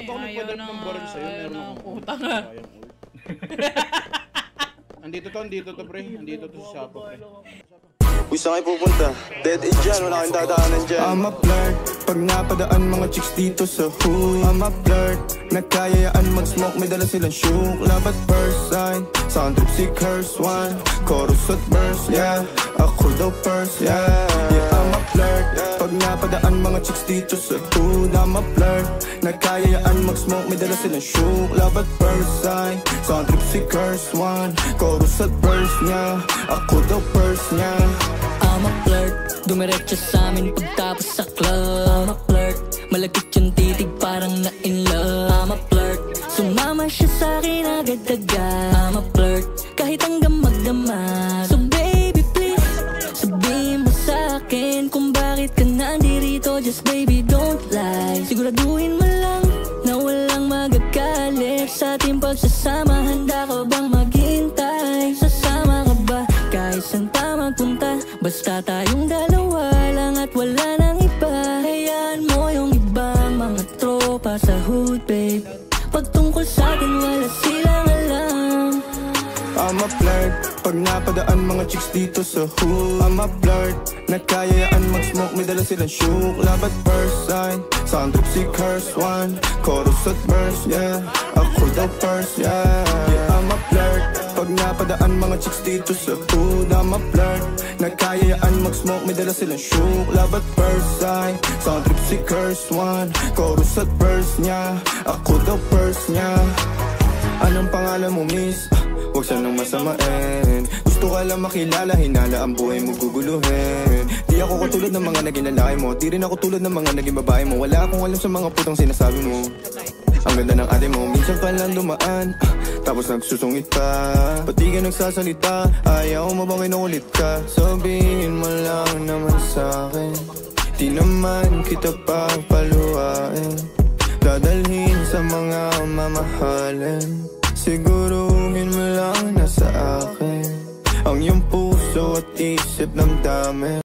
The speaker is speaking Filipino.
Ba't ako nagpadrop ng baril sa'yo? Meron akong utang. Andito to pre. Andito to sa shop pre. Uy, saan kayo pupunta? Dead end dyan, wala kang dadaanan dyan. I'm a flirt, pag napadaan mga chicks dito sa hood. I'm a flirt, nagkayayaan mag-smoke, may dala silang shook. Love at first sight, sound trip si curse one. Chorus at verse, yeah, ako daw first, yeah. Yeah, I'm a flirt, pag napadaan mga chicks dito sa hood. I'm a flirt, nagkayayaan mag-smoke, may dala silang shook. Love at first sight, sound trip si curse one. Chorus at verse, yeah, ako daw first, yeah. I'm a flirt, dumiretso sa amin pagtapos sa club. I'm a flirt, malagkit yung titig parang na-in love. I'm a flirt, sumama siya sa'kin agad-agad. I'm a flirt, kahit hanggang magdamag. So baby please, sabihin mo sa'kin kung bakit ka nandirito. Just baby don't lie, siguraduhin mo lang na walang magagalit sa ating pagsasama. Handa ka bang maghintay? Sasama ka ba kahit saan pa magpunta? Basta tayong dalawa lang at wala nang iba. Hayaan mo yung ibang mga tropa sa hood, babe. Pagtungkol sa'kin wala silang alam. I'm a flirt, pag napadaan mga chicks dito sa hood. I'm a flirt, nagkayayaan mag-smoke, may dala silang shook. Love at first sight, sound trip si curse one. Chorus at verse, yeah, ako daw first, yeah. Yeah, I'm a flirt, pag napadaan mga chicks dito sa hood. I'm a flirt, nagkayayaan mag-smoke, may dala silang shook. Love at first sight, sound trip si curse one. Chorus at verse, yeah, ako daw first, yeah. Anong pangalan mo, miss? Huwag sanang masamain. Gusto ka lang makilala, hinala ang buhay mo guguluhin. Di ako katulad ng mga naging lalaki mo, di rin ako tulad ng mga naging babae mo. Wala akong alam sa mga putang sinasabi mo. Ang ganda ng ate mo, minsan pa lang dumaan, tapos nagsusungit pa. Pati ka nagsasalita, ayaw mo bang inuulit ka? Sabihin mo lang naman sa'kin, di naman kita papaluhain. Dadalhin sa mga mamahalin, siguruhin mo lang na sa akin ang iyong puso at isip ng dami.